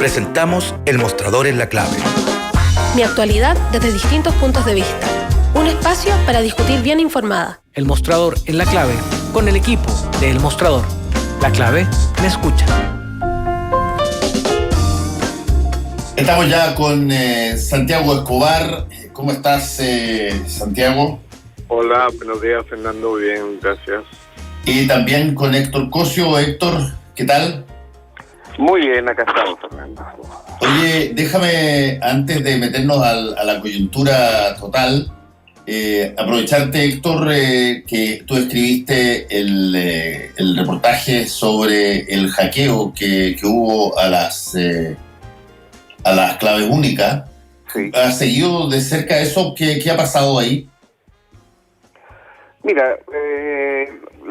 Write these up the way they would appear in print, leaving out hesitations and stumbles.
presentamos El Mostrador en la Clave. Mi actualidad desde distintos puntos de vista. Un espacio para discutir bien informada. El Mostrador en la Clave, con el equipo de El Mostrador. La Clave me escucha. Estamos ya con Santiago Escobar. ¿Cómo estás, Santiago? Hola, buenos días, Fernando. Bien, gracias. Y también con Héctor Cosio. Héctor, ¿qué tal? Muy bien, acá estamos, Fernando. Oye, déjame, antes de meternos a la coyuntura total, aprovecharte, Héctor, que tú escribiste el reportaje sobre el hackeo que hubo a las claves únicas. Sí. ¿Has seguido de cerca eso? ¿Qué ha pasado ahí? Mira,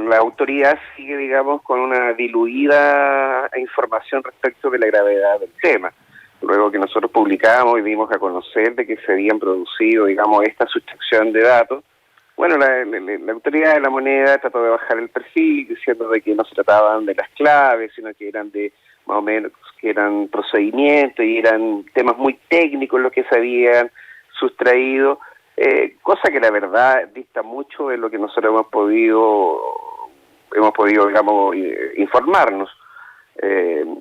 la autoridad sigue, digamos, con una diluida información respecto de la gravedad del tema. Luego que nosotros publicamos y dimos a conocer de que se habían producido, digamos, esta sustracción de datos, bueno, la autoridad de la moneda trató de bajar el perfil, diciendo de que no se trataban de las claves, sino que eran de, más o menos, que eran procedimientos y eran temas muy técnicos los que se habían sustraído, cosa que la verdad dista mucho de lo que nosotros hemos podido, digamos, informarnos.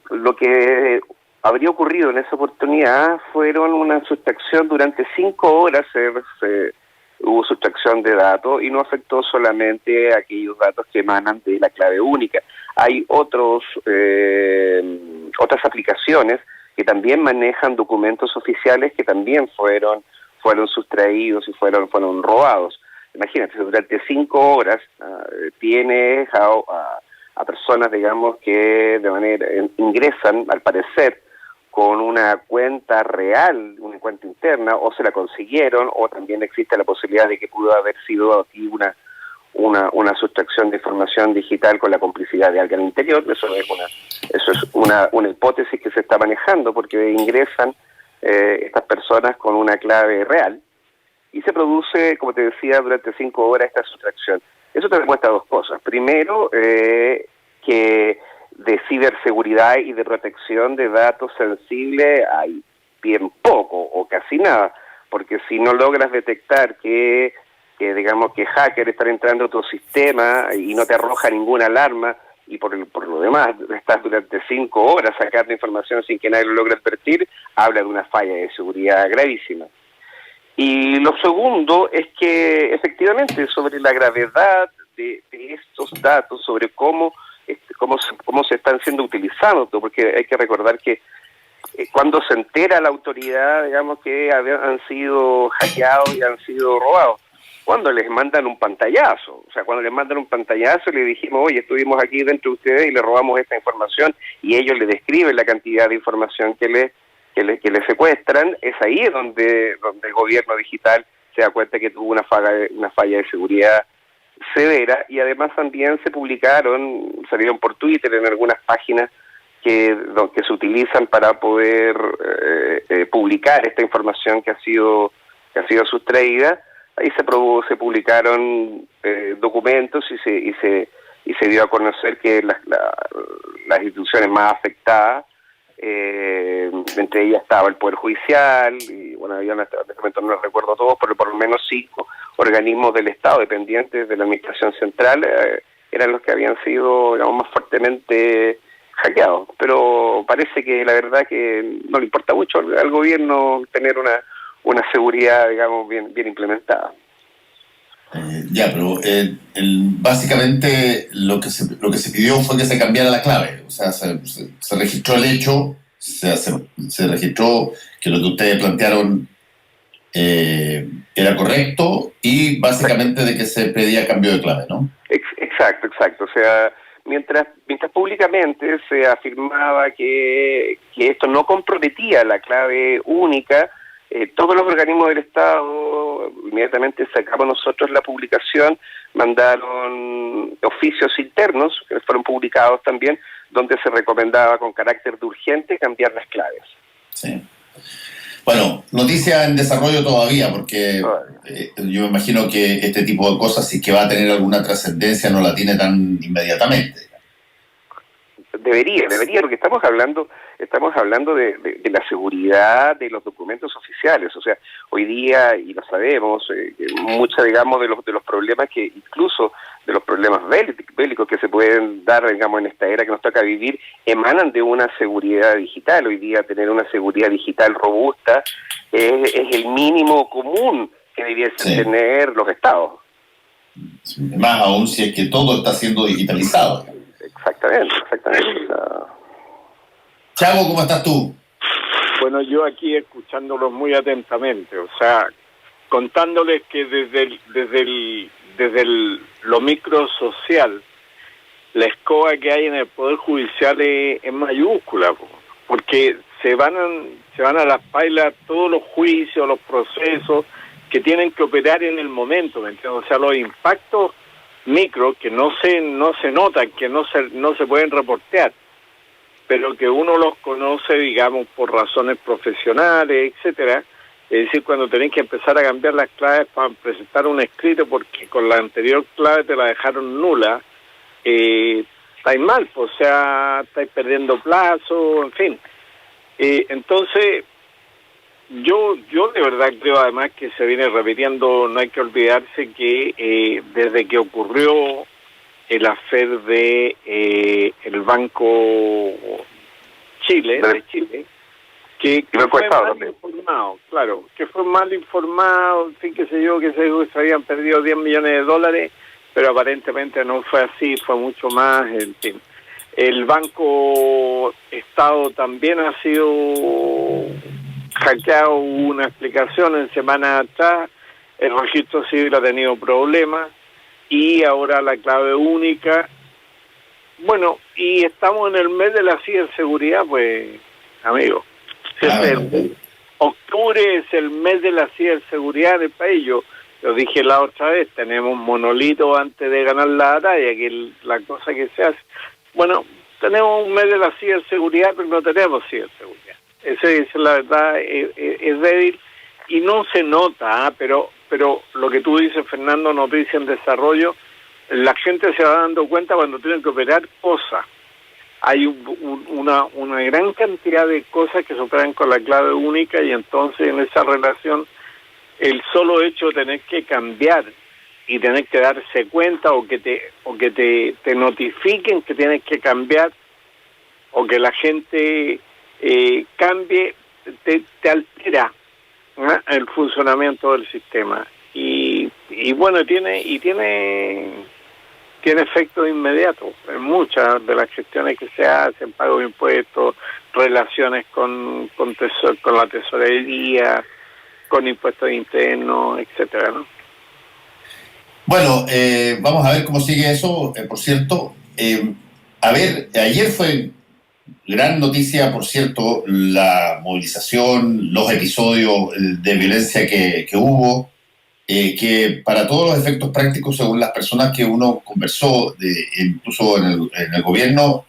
Lo que habría ocurrido en esa oportunidad fueron una sustracción durante 5 horas, hubo sustracción de datos y no afectó solamente a aquellos datos que emanan de la clave única. Hay otras aplicaciones que también manejan documentos oficiales que también fueron sustraídos y fueron robados. Imagínate, durante 5 horas tienes a personas, digamos, que de manera ingresan, al parecer, con una cuenta real, una cuenta interna, o se la consiguieron, o también existe la posibilidad de que pudo haber sido aquí una sustracción de información digital con la complicidad de alguien interior. Eso es una hipótesis que se está manejando, porque ingresan estas personas con una clave real y se produce, como te decía, durante 5 horas esta sustracción. Eso te demuestra dos cosas. Primero, que de ciberseguridad y de protección de datos sensibles hay bien poco o casi nada, porque si no logras detectar que digamos que hacker está entrando a tu sistema y no te arroja ninguna alarma, y por lo demás estás durante 5 horas sacando información sin que nadie lo logre advertir, habla de una falla de seguridad gravísima. Y lo segundo es que efectivamente sobre la gravedad de estos datos, sobre cómo se están siendo utilizados, porque hay que recordar que cuando se entera la autoridad, digamos, que han sido hackeados y han sido robados, cuando les mandan un pantallazo, le dijimos, oye, estuvimos aquí dentro de ustedes y le robamos esta información, y ellos le describen la cantidad de información que le secuestran. Es ahí donde el gobierno digital se da cuenta que tuvo una falla de seguridad severa, y además también salieron por Twitter en algunas páginas que se utilizan para poder publicar esta información que ha sido sustraída. Ahí se publicaron documentos y se dio a conocer que las instituciones más afectadas, entre ellas estaba el Poder Judicial, y bueno, yo en este momento no los recuerdo todos, pero por lo menos 5 organismos del Estado dependientes de la Administración Central eran los que habían sido, digamos, más fuertemente hackeados. Pero parece que la verdad que no le importa mucho al gobierno tener una seguridad, digamos, bien implementada. Pero básicamente lo que se pidió fue que se cambiara la clave. O sea, se registró el hecho, se registró que lo que ustedes plantearon era correcto, y básicamente de que se pedía cambio de clave, ¿no? Exacto. O sea, mientras públicamente se afirmaba que esto no comprometía la clave única, todos los organismos del Estado, inmediatamente sacamos nosotros la publicación, mandaron oficios internos, que fueron publicados también, donde se recomendaba con carácter de urgente cambiar las claves. Sí. Bueno, noticia en desarrollo todavía, porque yo me imagino que este tipo de cosas, si es que va a tener alguna trascendencia, no la tiene tan inmediatamente. Debería, porque estamos hablando de la seguridad de los documentos oficiales. O sea, hoy día, y lo sabemos, muchos, digamos, de los problemas que, incluso de los problemas bélicos que se pueden dar, digamos, en esta era que nos toca vivir, emanan de una seguridad digital. Hoy día tener una seguridad digital robusta es el mínimo común que debiesen tener los estados. Más aún si es que todo está siendo digitalizado. Exactamente. Chavo, ¿cómo estás tú? Bueno, yo aquí escuchándolos muy atentamente, o sea, contándoles que desde lo microsocial, la escoba que hay en el Poder Judicial es mayúscula, porque se van a las pailas todos los juicios, los procesos que tienen que operar en el momento, ¿me entiendes? O sea, los impactos micro que no se notan, que no se pueden reportear, pero que uno los conoce, digamos, por razones profesionales, etcétera. Es decir, cuando tenés que empezar a cambiar las claves para presentar un escrito porque con la anterior clave te la dejaron nula, estáis mal, o sea, estáis perdiendo plazo, en fin. Entonces, yo de verdad creo además que se viene repitiendo, no hay que olvidarse que desde que ocurrió el afer de el Banco de Chile, que fue mal informado, claro, que fue mal informado, en fin, qué sé yo, que se habían perdido 10 millones de dólares, pero aparentemente no fue así, fue mucho más, en fin. El Banco Estado también ha sido hackeado, hubo una explicación en semanas atrás, el registro civil ha tenido problemas, y ahora la clave única. Bueno, y estamos en el mes de la ciberseguridad, pues, amigo. Octubre es el mes de la ciberseguridad en el país. Yo lo dije la otra vez, tenemos monolitos antes de ganar la batalla, que la cosa que se hace. Bueno, tenemos un mes de la ciberseguridad, pero no tenemos ciberseguridad. Esa es la verdad, es débil y no se nota, pero lo que tú dices, Fernando, noticia en desarrollo, la gente se va dando cuenta cuando tienen que operar cosas. Hay una gran cantidad de cosas que se operan con la clave única y entonces en esa relación el solo hecho de tener que cambiar y tener que darse cuenta o que te notifiquen que tienes que cambiar o que la gente cambie, te altera, ¿no?, el funcionamiento del sistema y bueno, tiene efectos inmediatos en muchas de las gestiones que se hacen, pago de impuestos, relaciones con la tesorería, con impuestos internos, etcétera, ¿no? Bueno, vamos a ver cómo sigue eso. Por cierto, ayer fue gran noticia, por cierto, la movilización, los episodios de violencia que hubo, que para todos los efectos prácticos, según las personas que uno conversó, incluso en el gobierno,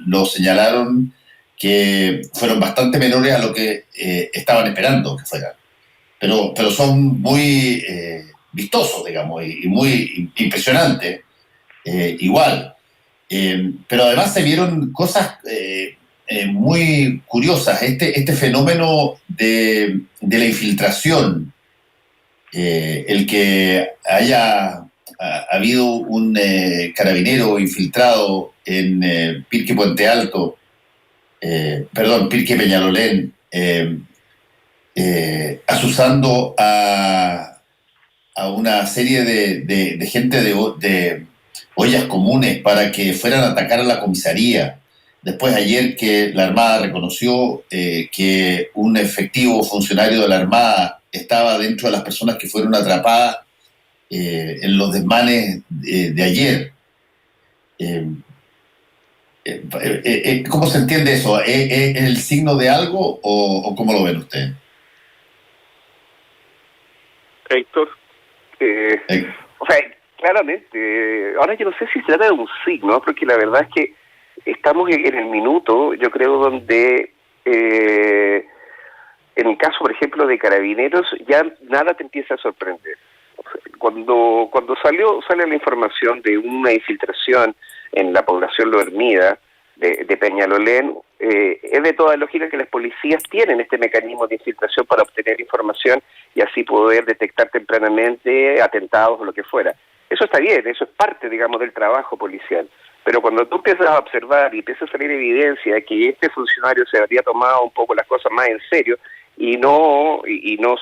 lo señalaron que fueron bastante menores a lo que estaban esperando que fueran. Pero son muy vistosos, digamos, y muy impresionantes, igual. Pero además se vieron cosas muy curiosas. Este fenómeno de la infiltración, el que haya habido un carabinero infiltrado en Pirque Puente Alto, Pirque Peñalolén, asusando a una serie de gente de ollas comunes para que fueran a atacar a la comisaría. Después ayer que la Armada reconoció que un efectivo funcionario de la Armada estaba dentro de las personas que fueron atrapadas en los desmanes de ayer. ¿Cómo se entiende eso? ¿Es el signo de algo o cómo lo ven ustedes? Héctor. O sea, claramente, ahora yo no sé si se trata de un signo, porque la verdad es que estamos en el minuto, yo creo, donde en el caso, por ejemplo, de Carabineros, ya nada te empieza a sorprender. O sea, cuando sale la información de una infiltración en la población Lo Hermida, de Peñalolén, es de toda lógica que las policías tienen este mecanismo de infiltración para obtener información y así poder detectar tempranamente atentados o lo que fuera. Eso está bien, eso es parte, digamos, del trabajo policial. Pero cuando tú empiezas a observar y empieza a salir evidencia de que este funcionario se habría tomado un poco las cosas más en serio y no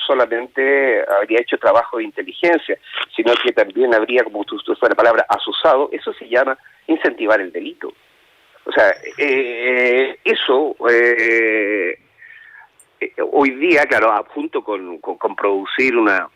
solamente habría hecho trabajo de inteligencia, sino que también habría, como tú usas la palabra, asusado, eso se llama incentivar el delito. O sea, eso hoy día, claro, junto con producir una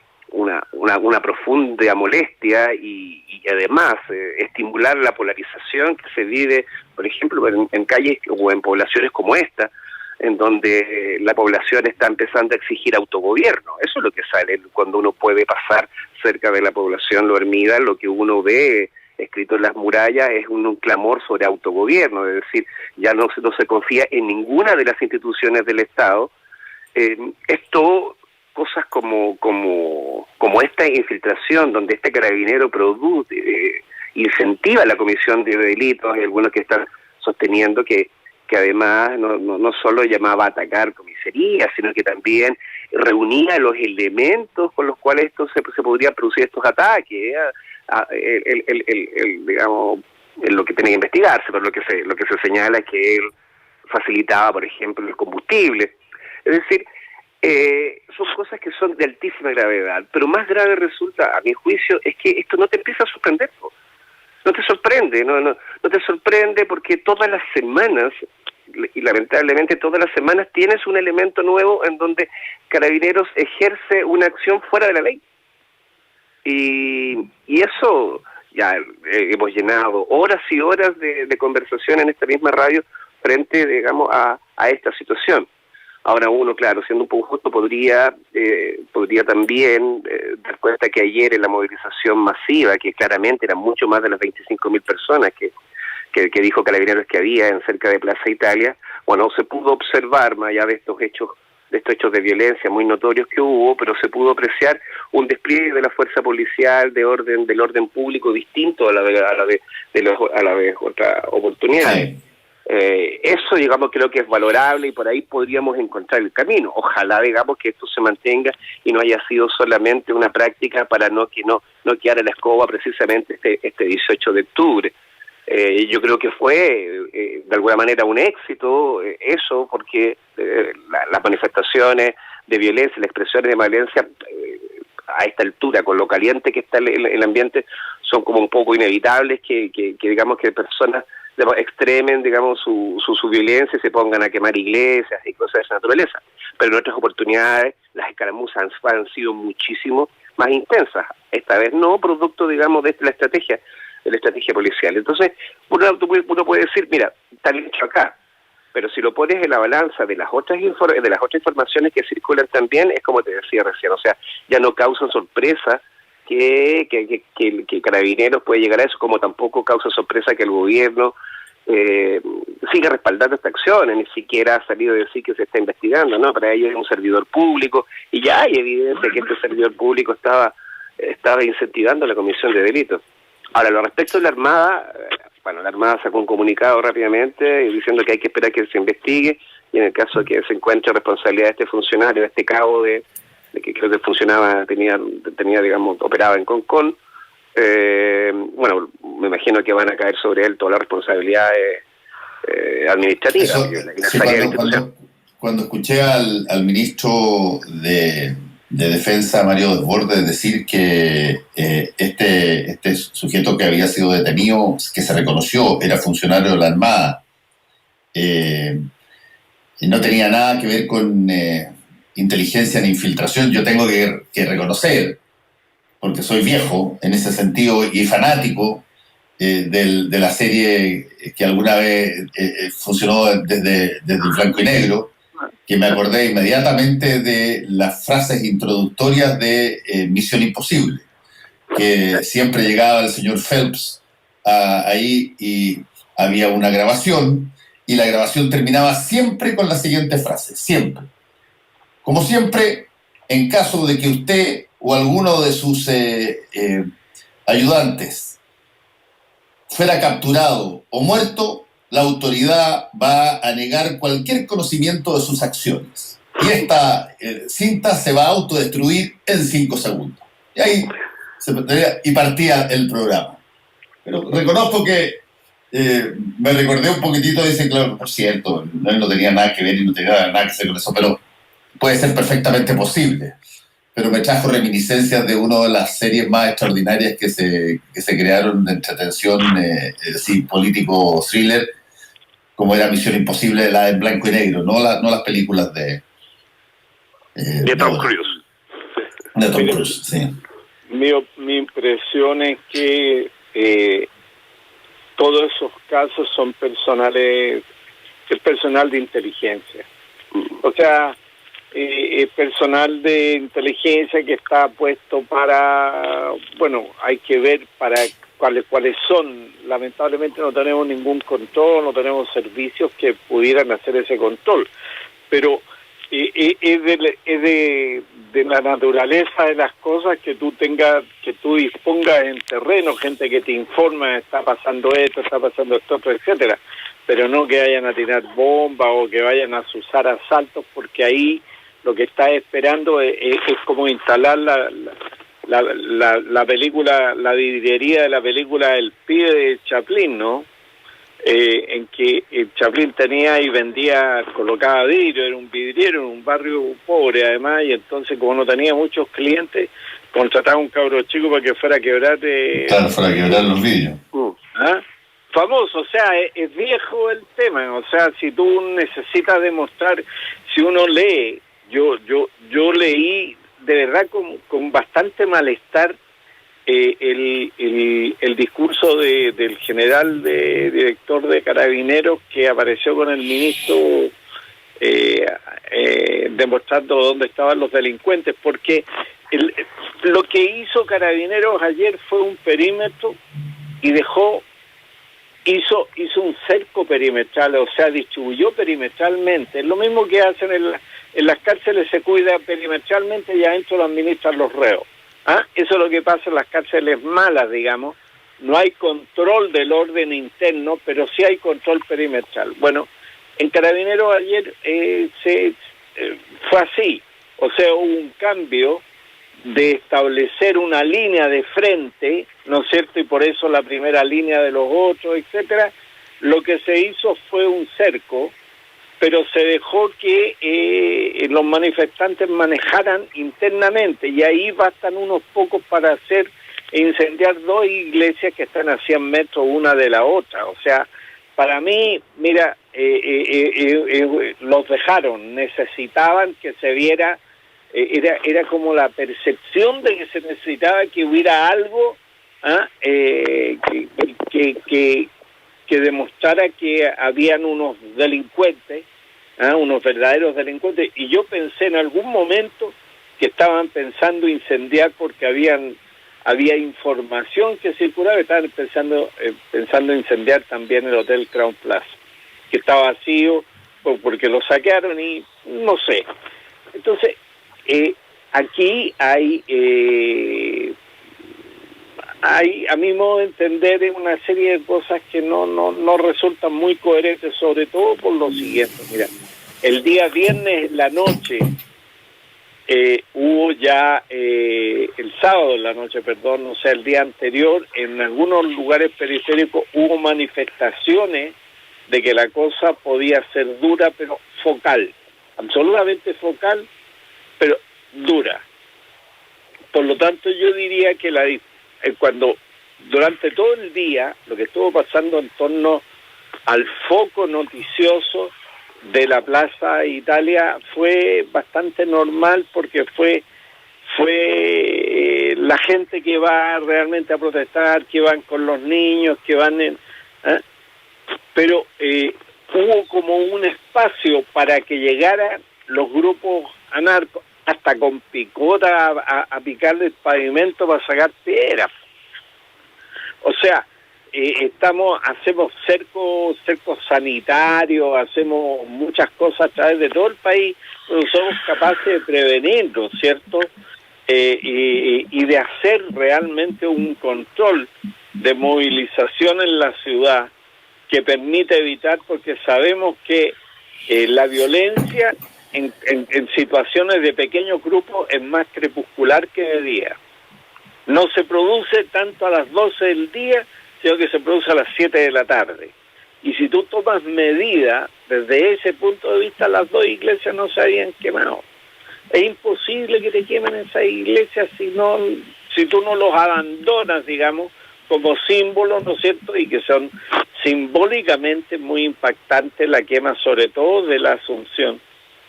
profunda molestia y además estimular la polarización que se vive, por ejemplo, en calles o en poblaciones como esta, en donde la población está empezando a exigir autogobierno. Eso es lo que sale cuando uno puede pasar cerca de la población Lo Hermida. Lo que uno ve escrito en las murallas es un clamor sobre autogobierno, es decir, ya no se confía en ninguna de las instituciones del Estado. Esto, cosas como esta infiltración, donde este carabinero incentiva la comisión de delitos. Hay algunos que están sosteniendo que además no solo llamaba a atacar comisarías, sino que también reunía los elementos con los cuales se podrían producir estos ataques. Digamos, lo que tiene que investigarse, pero lo que se señala es que él facilitaba, por ejemplo, el combustible. Es decir, son cosas que son de altísima gravedad, pero más grave resulta, a mi juicio, es que esto no te empieza a sorprender. No te sorprende, no te sorprende porque todas las semanas, y lamentablemente todas las semanas, tienes un elemento nuevo en donde Carabineros ejerce una acción fuera de la ley. Y eso, ya hemos llenado horas y horas de conversación en esta misma radio frente, digamos, a esta situación. Ahora uno, claro, siendo un poco justo, podría también dar cuenta que ayer en la movilización masiva, que claramente eran mucho más de las 25.000 personas que dijo Carabineros que había en cerca de Plaza Italia, bueno, se pudo observar, más allá de estos hechos de violencia muy notorios que hubo, pero se pudo apreciar un despliegue de la fuerza policial del orden público distinto a la de otra oportunidad. Sí. Eso, digamos, creo que es valorable y por ahí podríamos encontrar el camino. Ojalá, digamos, que esto se mantenga y no haya sido solamente una práctica para no quedar en la escoba precisamente este 18 de octubre. Yo creo que fue, de alguna manera, un éxito eso, porque las manifestaciones de violencia, las expresiones de violencia, a esta altura, con lo caliente que está el ambiente, son como un poco inevitables que digamos, que personas extremen, digamos, su violencia y se pongan a quemar iglesias y cosas de esa naturaleza. Pero en otras oportunidades las escaramuzas han sido muchísimo más intensas. Esta vez no, producto, digamos, de la estrategia policial. Entonces, uno puede decir, mira, está el hecho acá, pero si lo pones en la balanza de las otras informaciones que circulan también, es como te decía recién, o sea, ya no causan sorpresa que Carabineros puede llegar a eso, como tampoco causa sorpresa que el gobierno siga respaldando esta acción, ni siquiera ha salido a decir que se está investigando, ¿no? Para ello es un servidor público, y ya hay evidencia que este servidor público estaba incentivando la comisión de delitos. Ahora, lo respecto de la Armada, la Armada sacó un comunicado rápidamente diciendo que hay que esperar que se investigue, y en el caso de que se encuentre responsabilidad de este funcionario, de este cabo de que creo que tenía digamos, operaba en Concón, bueno, me imagino que van a caer sobre él todas las responsabilidades administrativas. Eso, cuando escuché al ministro de Defensa, Mario Desbordes, decir que este sujeto que había sido detenido, que se reconoció, era funcionario de la Armada, y no tenía nada que ver con inteligencia ni infiltración, yo tengo que reconocer, porque soy viejo en ese sentido y fanático de la serie que alguna vez funcionó desde el blanco y negro, que me acordé inmediatamente de las frases introductorias de Misión Imposible, que siempre llegaba el señor Phelps ahí y había una grabación, y la grabación terminaba siempre con la siguiente frase, siempre. Como siempre, en caso de que usted o alguno de sus ayudantes fuera capturado o muerto, la autoridad va a negar cualquier conocimiento de sus acciones. Y esta cinta se va a autodestruir en 5 segundos. Y ahí partía el programa. Pero reconozco que me recordé un poquitito de ese, claro, por cierto, él no tenía nada que ver y no tenía nada que hacer con eso, pero puede ser perfectamente posible. Pero me trajo reminiscencias de una de las series más extraordinarias que se crearon de entretención, sí, político thriller, como era Misión Imposible, la en blanco y negro, no las películas de Tom Cruise. De Tom Cruise, sí. Mi impresión es que todos esos casos son personal de inteligencia. O sea, personal de inteligencia que está puesto para, bueno, hay que ver para cuáles son. Lamentablemente no tenemos ningún control, no tenemos servicios que pudieran hacer ese control, pero es de la naturaleza de las cosas que tú dispongas en terreno, gente que te informa, está pasando esto, etcétera, pero no que vayan a tirar bombas o que vayan a usar asaltos, porque ahí lo que está esperando es como instalar la película, la vidriería de la película El pibe de Chaplin, ¿no? En que Chaplin tenía y vendía, colocaba vidrio, era un vidriero en un barrio pobre además, y entonces como no tenía muchos clientes, contrataba a un cabro chico para que fuera a quebrar... Claro, fuera a quebrar los vidrios. ¿Ah? Famoso, o sea, es viejo el tema, o sea, si tú necesitas demostrar, si uno lee, yo leí de verdad con bastante malestar el discurso del general director de Carabineros que apareció con el ministro demostrando dónde estaban los delincuentes, porque lo que hizo Carabineros ayer fue un perímetro y hizo un cerco perimetral, o sea, distribuyó perimetralmente. Es lo mismo que hacen en las cárceles, se cuida perimetralmente y adentro lo administran los reos. Eso es lo que pasa en las cárceles malas, digamos. No hay control del orden interno, pero sí hay control perimetral. Bueno, en Carabineros ayer fue así. O sea, hubo un cambio de establecer una línea de frente, ¿no es cierto? Y por eso la primera línea de los otros, etcétera. Lo que se hizo fue un cerco, pero se dejó que los manifestantes manejaran internamente, y ahí bastan unos pocos para hacer incendiar 2 iglesias que están a 100 metros una de la otra. O sea, para mí, mira, los dejaron, necesitaban que se viera, era como la percepción de que se necesitaba que hubiera algo que demostrara que habían unos delincuentes, unos verdaderos delincuentes, y yo pensé en algún momento que estaban pensando incendiar porque había información que circulaba, estaban pensando incendiar también el Hotel Crown Plaza, que estaba vacío porque lo saquearon y no sé. Entonces, aquí hay, a mi modo de entender, una serie de cosas que no resultan muy coherentes, sobre todo por lo siguiente. Mira, el día viernes en la noche, hubo ya, el sábado en la noche, perdón, o sea, el día anterior, en algunos lugares periféricos hubo manifestaciones de que la cosa podía ser dura, pero focal, absolutamente focal, pero dura. Por lo tanto, yo diría que cuando durante todo el día lo que estuvo pasando en torno al foco noticioso de la Plaza Italia fue bastante normal, porque fue la gente que va realmente a protestar, que van con los niños, que van pero hubo como un espacio para que llegaran los grupos anarcos, hasta con picota a picarle el pavimento para sacar piedras. O sea, hacemos cercos sanitarios, hacemos muchas cosas a través de todo el país, pero somos capaces de prevenirlo, ¿cierto? Y de hacer realmente un control de movilización en la ciudad que permite evitar, porque sabemos que la violencia en situaciones de pequeños grupos es más crepuscular que de día. No se produce tanto a las 12 del día, sino que se produce a las 7 de la tarde. Y si tú tomas medidas, desde ese punto de vista, las dos iglesias no se habían quemado. Es imposible que te quemen esas iglesias si tú no los abandonas, digamos, como símbolos, ¿no es cierto? Y que son simbólicamente muy impactantes la quema, sobre todo de la Asunción,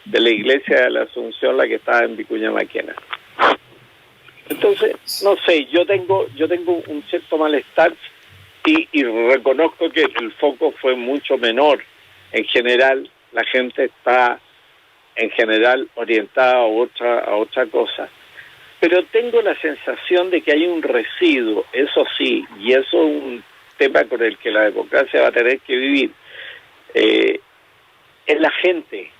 de la iglesia de la Asunción, la que estaba en Vicuña Maquena. Entonces, no sé, yo tengo un cierto malestar y reconozco que el foco fue mucho menor. En general, la gente está en general orientada a otra cosa. Pero tengo la sensación de que hay un residuo, eso sí, y eso es un tema con el que la democracia va a tener que vivir, en la gente.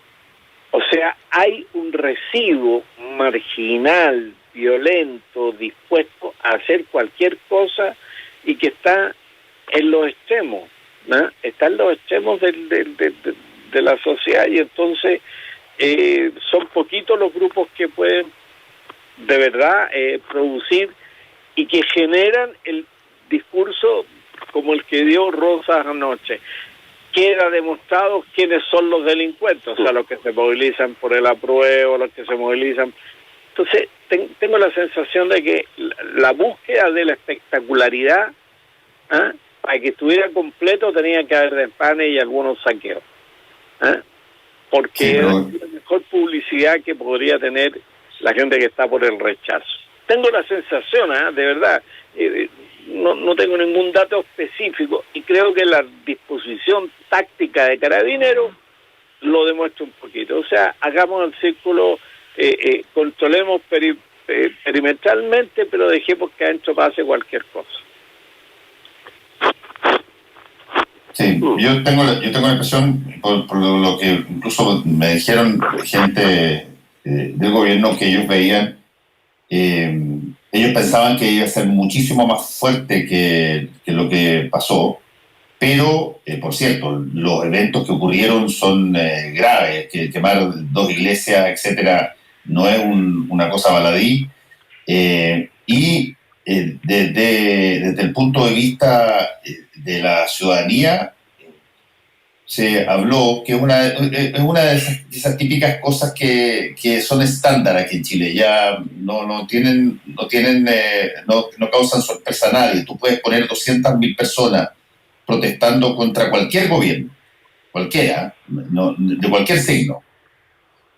O sea, hay un residuo marginal, violento, dispuesto a hacer cualquier cosa y que está en los extremos, ¿no? Está en los extremos de la sociedad, y entonces son poquitos los grupos que pueden de verdad producir y que generan el discurso como el que dio Rosas anoche. Queda demostrado quiénes son los delincuentes, o sea, los que se movilizan por el apruebo, los que se movilizan. Entonces, tengo la sensación de que la búsqueda de la espectacularidad, para que estuviera completo, tenía que haber despanes y algunos saqueos. Porque sí, pero es la mejor publicidad que podría tener la gente que está por el rechazo. Tengo la sensación, de verdad, no tengo ningún dato específico, y creo que la disposición táctica de Carabineros lo demuestra un poquito. O sea, hagamos el círculo, controlemos perimetralmente, pero dejemos que adentro pase cualquier cosa. Sí, yo tengo la impresión, por lo que incluso me dijeron gente del gobierno, que ellos veían, ellos pensaban que iba a ser muchísimo más fuerte que lo que pasó, pero, por cierto, los eventos que ocurrieron son graves, que quemar 2 iglesias, etcétera, no es una cosa baladí, y desde el punto de vista de la ciudadanía, se habló que es una de esas típicas cosas que son estándar aquí en Chile. Ya no causan sorpresa a nadie. Tú puedes poner 200.000 personas protestando contra cualquier gobierno, cualquiera, de cualquier signo.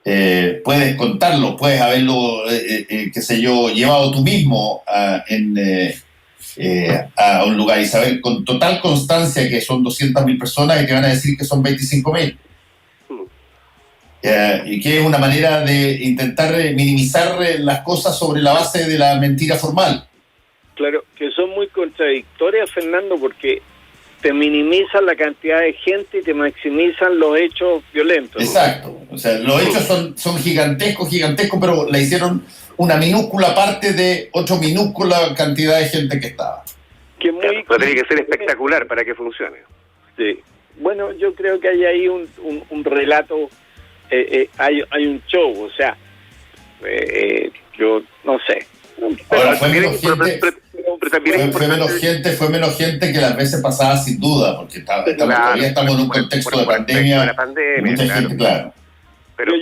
Puedes contarlo, puedes haberlo, llevado tú mismo a un lugar y saber con total constancia que son 200.000 personas y te van a decir que son 25.000. Y que es una manera de intentar minimizar las cosas sobre la base de la mentira formal. Claro, que son muy contradictorias, Fernando, porque te minimizan la cantidad de gente y te maximizan los hechos violentos. Exacto. O sea, los hechos son gigantescos, pero la hicieron una minúscula parte de otra minúscula cantidad de gente que estaba. Pero tiene que ser espectacular para que funcione. Sí. Bueno, yo creo que hay ahí un relato, hay un show, o sea, yo no sé. Ahora, fue menos gente que las veces pasadas, sin duda, porque todavía estamos en un contexto de pandemia, mucha gente, claro. Pero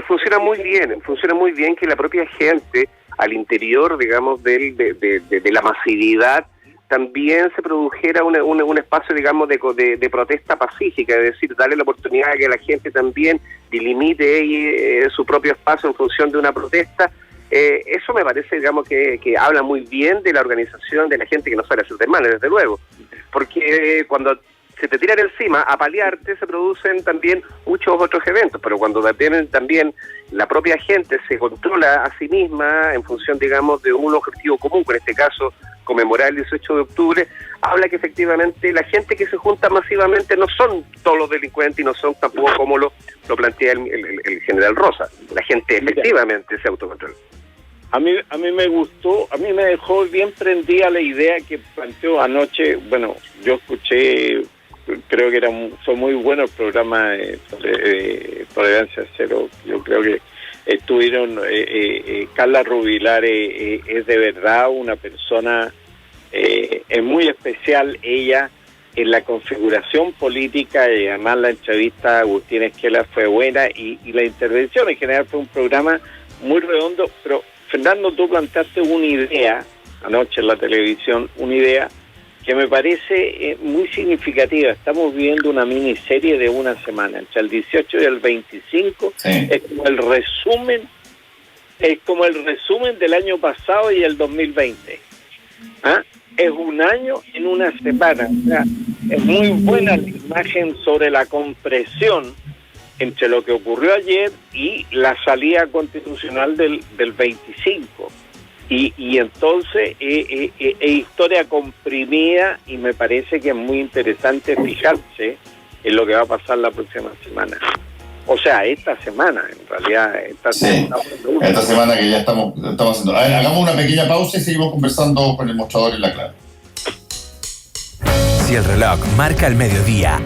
funciona muy bien que la propia gente, al interior, digamos, de la masividad, también se produjera un espacio, digamos, de protesta pacífica, es decir, darle la oportunidad a que la gente también delimite su propio espacio en función de una protesta. Eso me parece, digamos, que habla muy bien de la organización de la gente que no sabe hacer desmanes, desde luego, porque cuando se te tiran encima a paliarte se producen también muchos otros eventos, pero cuando también la propia gente se controla a sí misma en función, digamos, de un objetivo común, en este caso conmemorar el 18 de octubre, habla que efectivamente la gente que se junta masivamente no son todos los delincuentes y no son tampoco como lo plantea el general Rosa. La gente efectivamente se autocontrola. A mí me gustó, a mí me dejó bien prendida la idea que planteó anoche. Bueno, yo escuché creo que fue muy bueno el programa sobre Tolerancia Cero. Yo creo que estuvieron, Carla Rubilar es de verdad una persona, es muy especial ella en la configuración política, y además la entrevista a Agustín Esquela fue buena, y la intervención en general fue un programa muy redondo. Pero Fernando, tú planteaste una idea anoche en la televisión, una idea que me parece muy significativa. Estamos viviendo una miniserie de una semana, entre el 18 y el 25, sí. Es como el resumen del año pasado y el 2020. ¿Ah? Es un año en una semana. O sea, es muy buena la imagen sobre la compresión entre lo que ocurrió ayer y la salida constitucional del 25. Y entonces es historia comprimida, y me parece que es muy interesante fijarse en lo que va a pasar la próxima semana. O sea, esta semana, en realidad. Esta semana que ya estamos haciendo. A ver, hagamos una pequeña pausa y seguimos conversando con el mostrador en la clave. Si el reloj marca el mediodía...